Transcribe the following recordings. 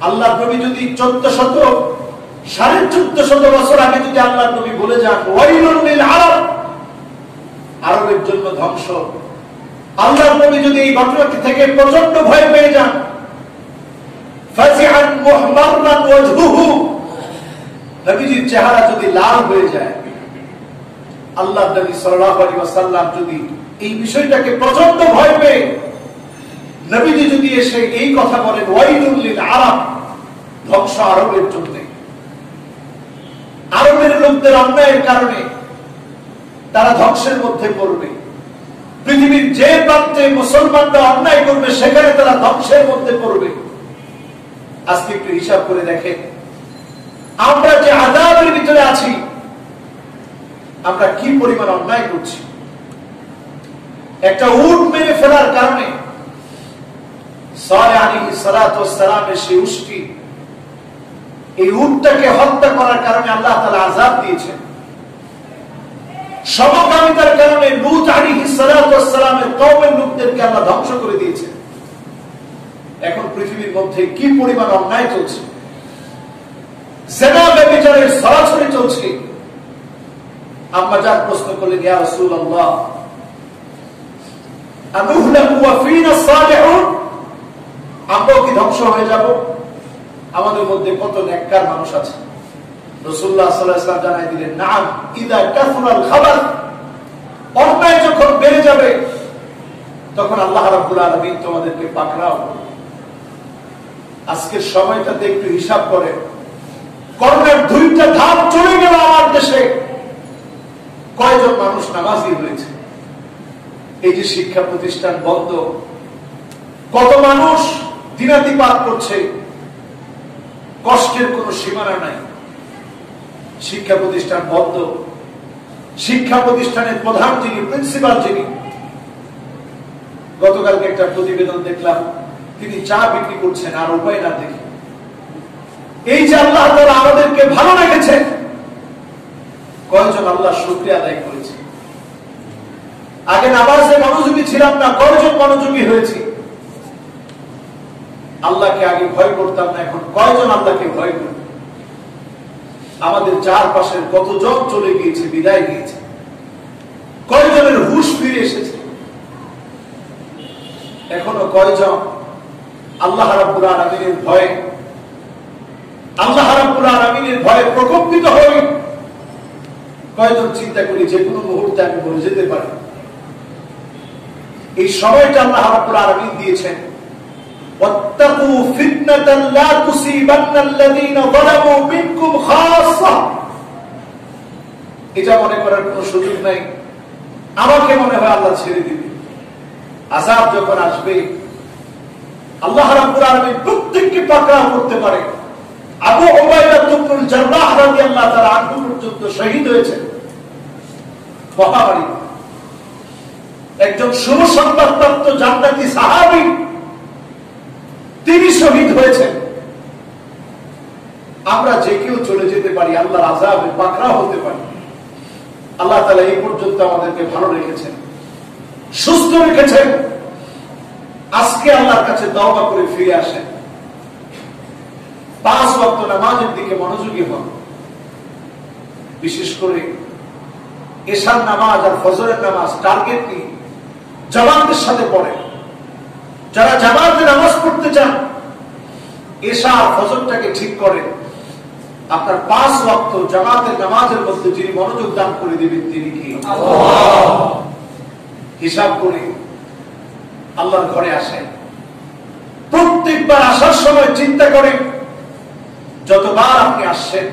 আল্লাহ নবী যদি 1400 বছর আগে যদি আল্লাহ নবী বলে যান ওয়াইলুল লিল আরব, আরবের জন্য ধ্বংস, আল্লাহ নবী যদি এই ঘটনাটি থেকে প্রচন্ড ভয় পেয়ে যান, ফাজিআন মুহমাররান ওয়াজহুহু, নবীজির চেহারা যদি লাল হয়ে যায়, আল্লাহ নবী সাল্লাল্লাহু আলাইহি ওয়াসাল্লাম যদি এই বিষয়টাকে প্রচন্ড ভয় পেয়ে নবীজি যদি এসে এই কথা বলেন ওয়াইলুল লিল আরব, ধ্বংস আরবের জন্য, আরবের লোকদের অন্যায়ের কারণে তারা ধ্বংসের মধ্যে পড়বে, পৃথিবীর যে প্রান্তে মুসলমানরা অন্যায় করবে সেখানে তারা ধ্বংসের মধ্যে পড়বে। আজকে একটু হিসাব করে দেখেন, আমরা যে আযাবের ভিতরে আছি, আমরা কি পরিমাণ অন্যায় করছি। একটা উট মেরে ফেলার কারণে সালেহ আলাইহিস সালাতু ওয়াস সালামের সেই উটটি, এই উটটাকে হত্যা করার কারণে আল্লাহ তাআলা আযাব দিয়েছেন। সমকামিতার কারণে লূত আলাইহিস সালাতু ওয়াস সালামের কওমের লোকদেরকে আল্লাহ ধ্বংস করে দিয়েছেন। এখন পৃথিবীর মধ্যে কি পরিমাণ অন্যায় চলছে, জিনা ব্যভিচারের সরাসরি চলছে। আম্মা জান প্রশ্ন করলেন, ইয়া রাসূলুল্লাহ আনুহলাকু ওয়া ফীনা সালিহুন, আমরাও কি ধ্বংস হয়ে যাব? আমাদের মধ্যে কত নেককার মানুষ আছে। রাসূলুল্লাহ সাল্লাল্লাহু আলাইহি ওয়াসাল্লাম জানাই দিলেন, নাম ইদা কাসুরাল খাবাস, অন্যায় যখন বেড়ে যাবে তখন আল্লাহ রাব্বুল আলামিন তোমাদেরকে পাকড়াও করবে। আজকের সময়টাতে একটু হিসাব করে, করোনার 2টা ধাপ চলে গেল আমার দেশে, কয়জন মানুষ নামাজি হয়েছে? এই যে শিক্ষা প্রতিষ্ঠান বন্ধ, কত মানুষ দিনাতিপাত করছে, কষ্টের কোনো সীমানা নাই। শিক্ষা প্রতিষ্ঠান বন্ধ, শিক্ষা প্রতিষ্ঠানের প্রধান যিনি, প্রিন্সিপাল যিনি, গতকালকে একটা প্রতিবেদন দেখলাম, তিনি চা বিক্রি করছেন আর উপায় না দেখে। এই যে আল্লাহ তাআলা আমাদেরকে ভালো রেখেছেন, কয়জন আল্লাহ শুকরিয়া আদায় করেছে? আগে নামাজে মনোযোগী ছিলাম না, কয়জন মনোযোগী হয়েছি? আল্লাহকে আগে ভয় করতাম না, এখন কয়জন আল্লাহকে ভয় করি? আমাদের চারপাশের কতজন চলে গিয়েছে, বিদায় গিয়েছে, কয়জনের হুঁশ ফিরে এসেছে? এখনো কয়জন আল্লাহ রাব্বুল আলামিনের ভয়ে, আল্লাহ রাব্বুল আলামিনের ভয়ে প্রকম্পিত হই? কয়জন চিন্তা করি যে কোনো মুহূর্তে আমি মরে যেতে পারি? এই সময়টা আল্লাহ রাব্বুল আলামিন দিয়েছেন, ওয়াত্তাকু ফিতনাতান লা তুসিবান্নাল্লাযীনা যালামু মিনকুম খাসসা। এটা মনে করার কোনো সুযোগ নাই আমাকে মনে হয় আল্লাহ ছেড়ে দিবে। আযাব যখন আসবে আল্লাহ রাব্বুল আলামিন প্রত্যেককে পাকড়াও করতে পারে। আবু উবাইদা ইবনুল জাররাহ রাদিয়াল্লাহু তাআলা আনহু পর্যন্ত শহীদ হয়েছেন মহামারী। একজন সুসংবাদপ্রাপ্ত জান্নাতি সাহাবী, তিনি শহীদ হয়েছেন। আমরা যে কেউ চলে যেতে পারি, আল্লাহর আযাবে পাকড়াও হতে পারি। আল্লাহ তাআলা এই পর্যন্ত আমাদেরকে ভালো রেখেছেন, সুস্থ রেখেছেন। আজকে আল্লাহর কাছে তওবা করে ফিরে আসেন, 5 ওয়াক্ত নামাজের দিকে মনোযোগী হন। বিশেষ করে এশার নামাজ আর ফজরের নামাজ টার্গেট নিয়ে জামাতের সাথে পড়েন। যারা জামাতে নামাজ পড়তে চান, এশা আর ফজরটাকে ঠিক করেন। আপনার 5 ওয়াক্ত জামাতের নামাজের মধ্যে যিনি মনোযোগ দান করে দিবেন তিনি কি? আল্লাহ। হিসাব করে আল্লাহর ঘরে আসেন। প্রত্যেকবার আসার সময় চিন্তা করেন, যতবার আপনি আসছেন,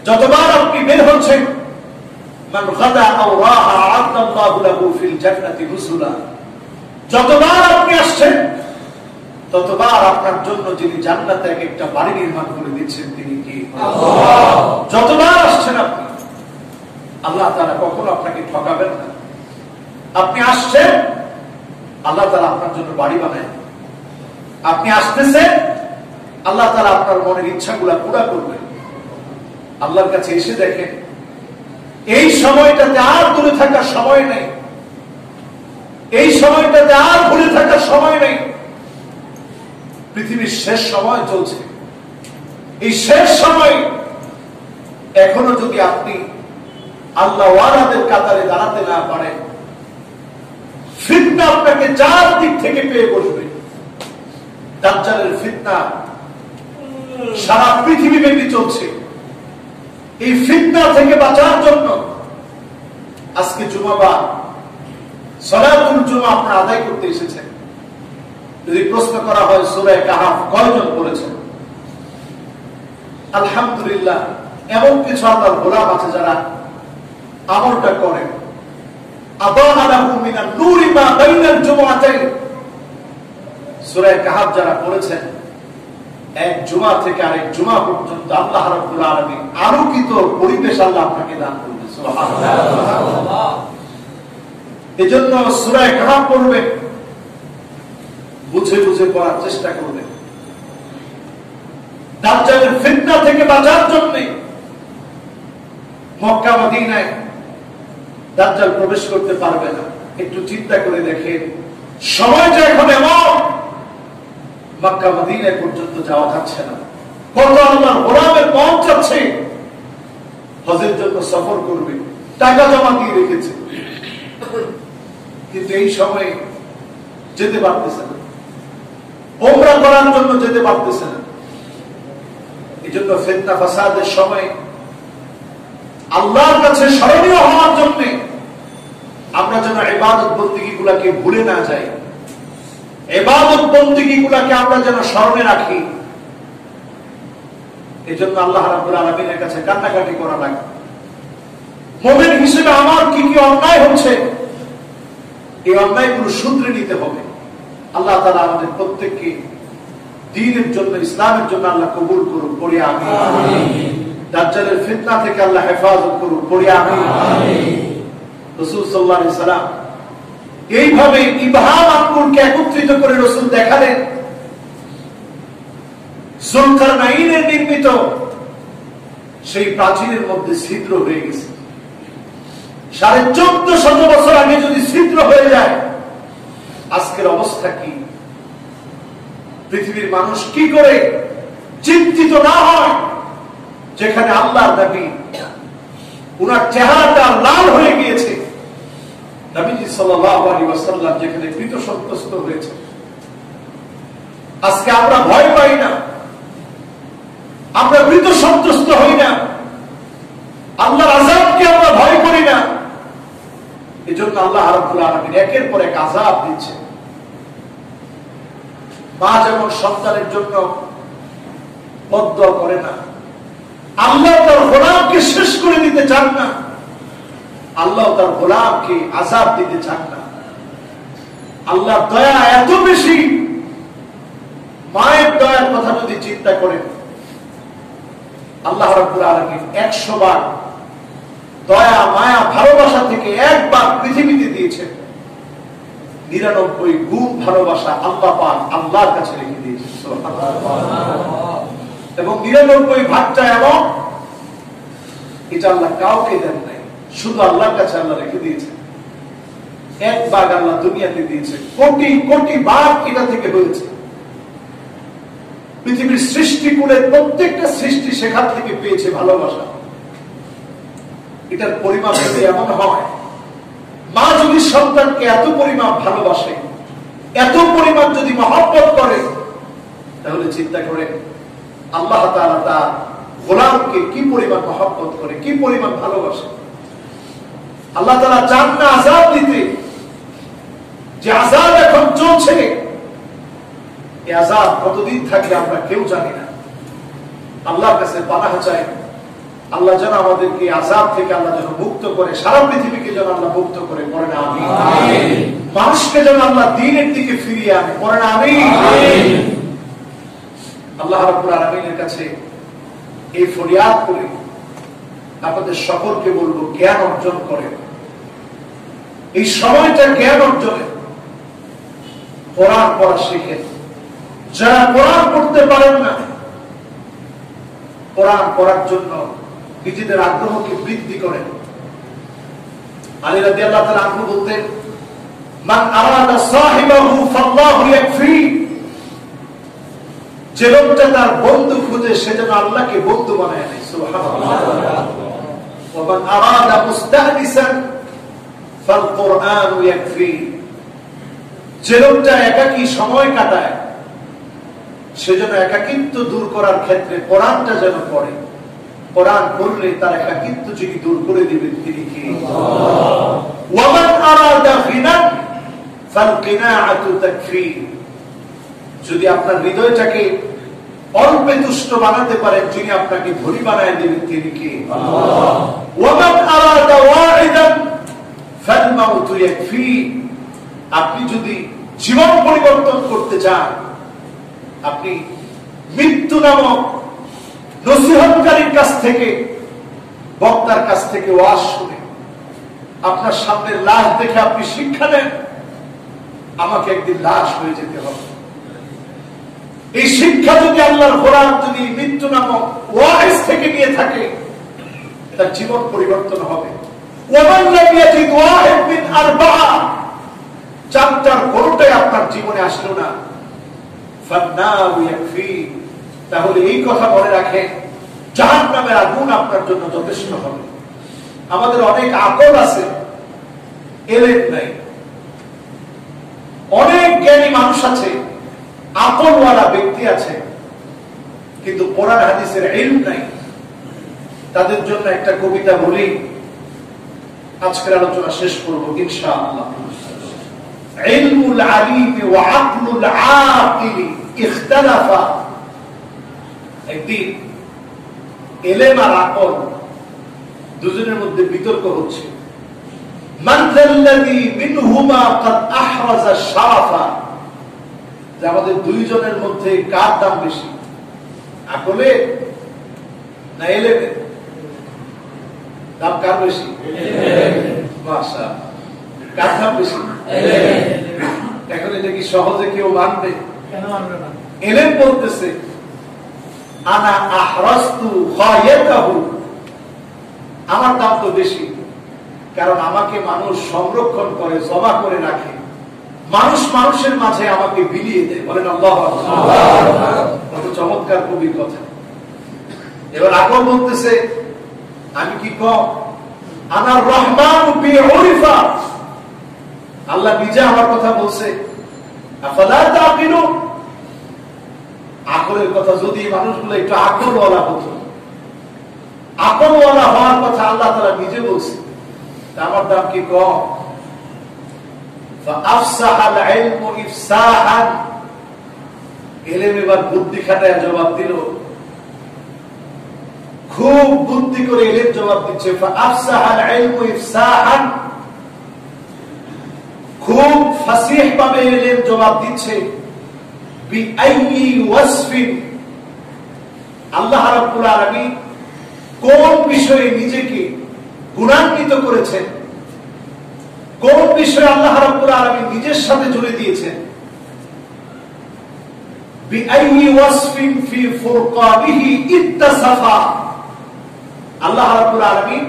যতবার আপনি বের হচ্ছেন, মান গাদা আও রাহা আ'আদাল্লাহু লাহু ফিল জান্নাতি নুজুলা। যতবার আপনি আসছেন ততবার আপনার জন্য যিনি জান্নাতে একটা বাড়ি নির্মাণ করে দিচ্ছেন তিনি কি? আল্লাহ। যতবার আসছেন আপনি, আল্লাহ তাআলা কখনো আপনাকে ঠকাবেন না। আপনি আসছেন, আল্লাহ তাআলা আপনার জন্য বাড়ি বানায়। আপনি আসতেছেন, আল্লাহ তাআলা আপনার মনের ইচ্ছাগুলা পুরা করবেন। আল্লাহর কাছে এসে দেখেন, এই সময়টাতে আর দূরে থাকার সময় নেই, এই সময়টাতে আর ভুলে থাকার সময় নেই। পৃথিবীর শেষ সময় চলছে। এই শেষ সময় এখনো যদি আপনি আল্লাহ ওয়ালাদের কাতারে দাঁড়াতে না পারেন, ফিতনা আপনাকে চার দিক থেকে পেয়ে বসবে। দাজ্জালের ফিতনা সারা পৃথিবী ব্যাপী চলছে। এই ফিতনা থেকে বাঁচার জন্য আজকে জুমাবার সালাতুল জুমা আপনারা আদায় করতে এসেছেন। যদি প্রশ্ন করা হয় সূরা কাহাফ কয়জন পড়েছেন? আলহামদুলিল্লাহ, এমন কিছু আল্লাহর গোলাম আছে যারা আমলটা করেন। সূরা কাহাফ যারা পড়েছেন, এক জুমা থেকে আরেক জুমা পর্যন্ত আল্লাহ রাব্বুল আলামিন আলোকিত পরিবেশ আল্লাহ আপনাকে দান করবে। সুবহানাল্লাহ। এজন্য সূরা কাহাফ পড়বেন, বুঝে বুঝে পড়ার চেষ্টা করবেন। দাজ্জালের ফিতনা থেকে বাঁচার জন্য মক্কা মদিনায় দাজ্জাল প্রবেশ করতে পারবে না। একটু চিন্তা করে দেখেন, সময়টা এখন এমন মক্কা মদিনায় পর্যন্ত যাওয়া যাচ্ছে না। কত আল্লাহর গোলামের পৌঁছাচ্ছে, হজের জন্য সফর করবে, টাকা জমা দিয়ে রেখেছে, কিন্তু এই সময়ে যেতে পারতেছে না, ওমরা করার জন্য যেতে পারতেছে না। এই জন্য ফিতনা ফাসাদের সময় আল্লাহর কাছে স্মরণীয় হওয়ার জন্য আমরা যেন ইবাদত বন্দেগী গুলাকে ভুলে না যাই, ইবাদত বন্দেগী গুলাকে আমরা যেন স্মরণে রাখি। এই জন্য আল্লাহ রাব্বুল আলামিনের কাছে কান্নাকাটি করা লাগে। মুমিন হিসেবে আমার কি কি অন্যায় হচ্ছে, এই অন্যায়গুলো শুধরে নিতে হবে। আল্লাহ তাআলা আমাদের প্রত্যেককে দ্বীনের জন্য, ইসলামের জন্য আল্লাহ কবুল করুন, পড়ি আমিন। দাজ্জালের ফিতনা থেকে আল্লাহ হেফাজত করুন, পড়ি আমিন। রাসূল সাল্লাল্লাহু আলাইহি সাল্লাম এইভাবে ইবহাম আঙ্গুরকে একত্রিত করে রাসূল দেখালেন। যুলকারনাইনের নির্মিত সেই প্রাচীরের মধ্যে ছিদ্র হয়ে গেছে। 1450 বছর আগে যদি ছিদ্র হয়ে যায়, আজকের অবস্থা কি? পৃথিবীর মানুষ কি করে চিন্তিত না হয় যেখানে আল্লাহর নবী, উনার চেহারাটা লাল হয়ে গিয়েছে, নবীজি সাল্লাল্লাহু আলাইহি ওয়াসাল্লাম যেখানে ভীত সন্ত্রস্ত হয়েছে। আজকে আমরা ভয় পাই না, আমরা ভীত সন্ত্রস্ত হই না, আল্লাহর আযাবকে আমরা ভয় করি না। এজন্য আল্লাহ রাব্বুল আলামিন একের পর এক আযাব দিচ্ছে। মা যেমন সন্তানের জন্য বদদুয়া করে না, আল্লাহ তার গোলামকে শেষ করে দিতে চান না, আল্লাহ তার গোলামকে আযাব দিতে চান না। আল্লাহর দয়া এত বেশি, মায়ের দয়ার কথা যদি চিন্তা করেন, আল্লাহ রাব্বুল আলামিন 100 বার দয়া, মায়া, ভালোবাসা থেকে একবার পৃথিবীতে দিয়েছেন। 99 গুণ ভালোবাসা আল্লাহ পাক আল্লাহর কাছে রেখে দিয়েছেন। এবং 99 ভাগটা এমন, এটা আল্লাহ কাউকে দেন নাই, শুধু আল্লাহর কাছে আল্লাহ রেখে দিয়েছেন। 1 ভাগ আল্লাহ দুনিয়াতে দিয়েছে, কোটি কোটি ভাগ এটা থেকে হয়েছে। পৃথিবীর সৃষ্টিকুলের প্রত্যেকটা সৃষ্টি সেখান থেকে পেয়েছে ভালোবাসা। এটার পরিমাপ যদি এমন হয়, মা যদি সন্তানকে এত পরিমাণ ভালোবাসে, এত পরিমাণ যদি মহব্বত করে, তাহলে চিন্তা করে আল্লাহ তাআলা তার গোলামকে কি পরিমাণ মহব্বত করে, কি পরিমাণ ভালোবাসে। আল্লাহ তাআলা চান না আযাব দিতে, যে আযাব এখন চলছে, এই আযাব কতদিন থাকবে আমরা কেউ জানি না। আল্লাহর কাছে পানাহ চাই, আল্লাহ যেন আমাদেরকে আযাব থেকে আল্লাহ যেন মুক্ত করে, সারা পৃথিবীকে যেন আল্লাহ মুক্ত করে, পড়েন আমিন। মানুষকে যেন আল্লাহ দ্বীনের দিকে ফিরিয়ে আনে, পড়েন আমিন। আল্লাহ রাব্বুল আলামিনের কাছে এই ফরিয়াদ করে আপনাদের সকলকে বলবো, জ্ঞান অর্জন করেন। এই সময়টা জ্ঞান অর্জনের, কোরআন পড়া শিখেন। যারা কোরআন পড়তে পারেন না, কোরআন পড়ার জন্য নিজেদের আগ্রহকে বৃদ্ধি করেন। আলী রাদিয়াল্লাহু তাআলা আনহু বলতেন, মান আরাদা সাহিবাহু ফাল্লাহু ইয়াকফি। যে লোকটা তার বন্ধু খুঁজে সে যেন আল্লাহকে বন্ধু বানায় নেয়। সুবহানাল্লাহ। ওয়া মান আরাদা মুস্তাহনিসান ফাল-কুরআনু ইয়াকফি। যে লোকটা একাকী সময় কাটায় সে যেন একাকিত্ব দূর করার ক্ষেত্রে কোরআনটা যেন পড়ে। কোরআন পড়লে তার একাকিত্ব যিনি দূর করে দিবেন তিনি কে? ওয়া মান আরাদা গিনা ফাল-কিনাআতু তাকফি। যদি আপনার হৃদয়টাকে অল্পে তুষ্ট বানাতে পারেন যিনি আপনাকে ধনী বানায় দিবেন তিনি কে? আল্লাহ। ওয়া মান আরাদা ওয়াইদান ফাল-মাউতু ইয়াকফি। আপনি যদি জীবন পরিবর্তন করতে চান, আপনি মৃত্যু নামক নসিহতকারীর কাছ থেকে, বক্তার কাছ থেকে ওয়াজ শুনে আপনার সামনের লাশ দেখে আপনি শিক্ষা নেন, আমাকে একদিন লাশ হয়ে যেতে হবে। এই শিক্ষা যদি আল্লাহর কোরআন যদি মৃত্যু নামক ওয়াইজ থেকে নিয়ে থাকে, তার জীবন পরিবর্তন হবে। ওয়ামান লাম ইয়াজিদ ওয়াহিদ মিন আরবা'a, চারটার কোনটাই আপনার জীবনে আসলো না, ফান্নারু ইয়াকফি। তাহলে এই কথা মনে রাখেন, জাহান্নামের আগুন আপনার জন্য যথেষ্ট হবে। আমাদের অনেক আকল আছে, এলেম নাই। অনেক জ্ঞানী মানুষ আছে, আকলওয়ালা ব্যক্তি আছে, কিন্তু কোরআন হাদিসের ইলম নাই। তাদের জন্য একটা কবিতা বলি, আজকের আলোচনা শেষ করব ইনশাআল্লাহ। ইলমুল আলিম ওয়া আকলুল আকিল ইখতালাফা। একদিন ইলম আর আকল দুজনের মধ্যে বিতর্ক হচ্ছে। মান যাল্লাযী মিনহুমা ক্বাদ আহরাজা শারাফা। যে আমাদের দুইজনের মধ্যে কার দাম বেশি, আকলের না ইলমের? দাম কার বেশি? মাশাআল্লাহ। কার দাম বেশি? এখন এটা কি সহজে কেউ মানবে? কেন মানবে না? ইলম বলতেছে আনা আহরাজতু খায়াতাহু, আমার দাম তো বেশি, কারণ আমাকে মানুষ সংরক্ষণ করে, জমা করে রাখে, মানুষ মানুষের মাঝে আমাকে বিলিয়ে দেয়। বলেন আল্লাহু আকবার। কত চমৎকার কবির কথা। এবার আকল বলতেছে আমি কি কম? আনার রহমান বিউরিফা, আল্লাহ নিজে আমার কথা বলছে। আফালা তাকিলুন, আকলের কথা যদি মানুষগুলো একটু আকলওয়ালা হতো, আকলওয়ালা হওয়ার কথা আল্লাহ তাআলা নিজে বলছে, আমার দাম কি কম? ফাআফসাহাল ইলমু ইফসাহান, ইলম এবার বুদ্ধি খাটায় জবাব দিল, খুব বুদ্ধি করে ইলম জবাব দিচ্ছে। ফাআফসাহাল ইলমু ইফসাহান, খুব ফাসিহ ভাবে ইলম জবাব দিচ্ছে। বিআইয়ি ওয়াসফিন, আল্লাহ রাব্বুল আলামিন কোন বিষয়ে নিজেকে গুণান্বিত করেছেন, কোন বিষয়ে আল্লাহ রাব্বুল আলামিন নিজের সাথে জুড়ে দিয়েছেন। বিআইয়ি ওয়াসফিন ফি ফুরকানিহি ইত্তাসাফা, আল্লাহ রাব্বুল আলামিন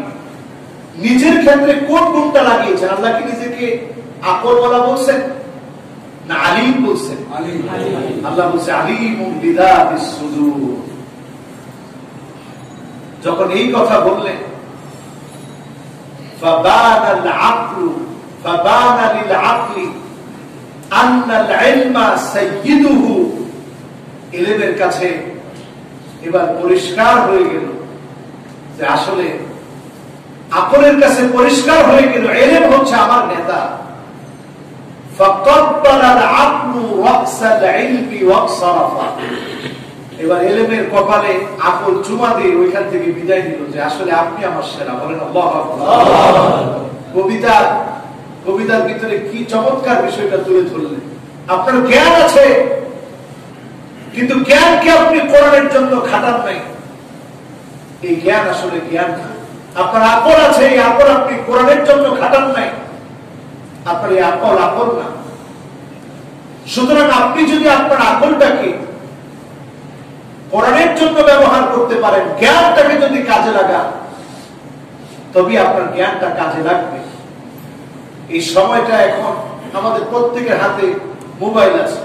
নিজের ক্ষেত্রে কোন গুণটা লাগিয়েছেন? আল্লাহ কি নিজেকে আকলওয়ালা বলছেন না আলিম বলছেন? আল্লাহ বলছে আলিমুন বিযাতিস সুদূর। যখন এই কথা বললেন, ফাবানাল আকলু ফাবানা লিল আকলি আন্নাল ইলমা সাইয়্যিদুহু, ইলমের কাছে এবার পরিষ্কার হয়ে গেল যে আসলে আকলের কাছে পরিষ্কার হয়ে গেল ইলম হচ্ছে আমার নেতা। ফাকাব্বালাল আকলু রাসাল ইলমি ওয়াকসারাফা, এবার ইলমের কপালে আকল চুমা দিয়ে ওইখান থেকে বিদায় দিল যে আসলে আপনি আমার সেরা। বলেন আল্লাহু আকবার। কবিতার ভিতরে কি চমৎকার বিষয়টা তুলে ধরলেন। আপনার জ্ঞান আছে, কিন্তু জ্ঞানকে আপনি কোরআনের জন্য খাটান নাই, এই জ্ঞান আসলে জ্ঞান না। আপনার আকল আছে, এই আকল আপনি কোরআনের জন্য খাটান নাই, আপনার এই আকল আকল না। সুতরাং আপনি যদি আপনার আকলটাকে কোরআনের জন্য ব্যবহার করতে পারেন, জ্ঞানটাকে যদি কাজে লাগান, তবে আপনার জ্ঞানটা কাজে লাগবে। এই সময়টা এখন আমাদের প্রত্যেকের হাতে মোবাইল আছে,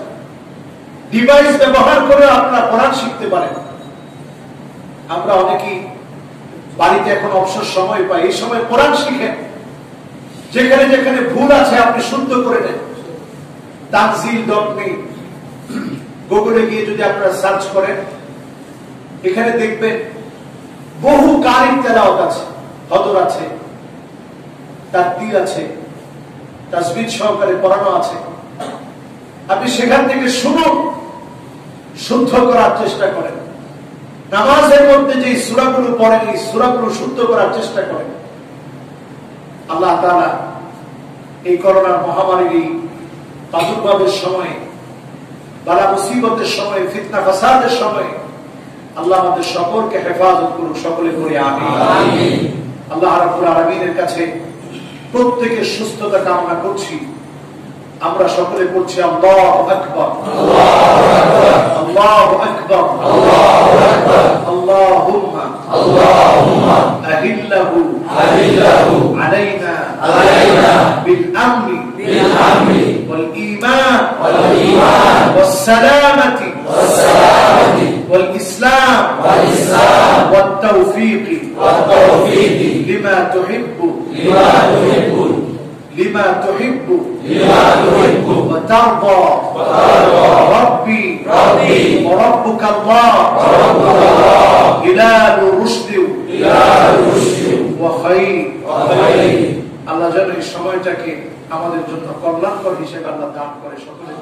ডিভাইস ব্যবহার করে আপনারা শিখতে পারেন। আমরা অনেকেই বাড়িতে এখন অবসর সময় পাই, এই সময় কোরআন শিখেন। যেখানে যেখানে ভুল আছে আপনি শুদ্ধ করে নেন। tanzil.me গুগলে গিয়ে যদি আপনারা সার্চ করেন, এখানে দেখবেন বহু কারির তেলাওয়াত আছে, হদর আছে, তাকবীর আছে, তাসবিহ সহকারে পড়ানো আছে। আপনি সেখান থেকে শুনুন, শুদ্ধ করার চেষ্টা করেন। নামাজের মধ্যে যে সূরাগুলো পড়েন, এই সূরাগুলো শুদ্ধ করার চেষ্টা করেন। আল্লাহ তাআলা এই করোনার মহামারীর এই প্রাদুর্ভাবের সময়, বালা মুসিবতের সময়, ফিতনা ফাসাদের সময় আল্লাহ আমাদের সকলকে হেফাজত করুন, সকলে করে আমিন। আল্লাহ রাব্বুল আলামিনের কাছে প্রত্যেকের সুস্থতা কামনা করছি। আমরা সকলে পড়ছি আল্লাহু আকবার, আল্লাহু আকবার, আল্লাহু আকবার, আল্লাহুম্মা আহিল্লাহু আলাইনা বিল আমনি ওয়াল ঈমান ওয়াস সালামাতি ওয়াল ইসলাম ওয়াত তাওফীক লিমা তুহিব্বু لما تحب وترضى ربي وربك الله هلال رشد وخير। আল্লাহ যেন এই সময়টাকে আমাদের জন্য কল্যাণকর হিসেবে আল্লাহ দান করে সকলে।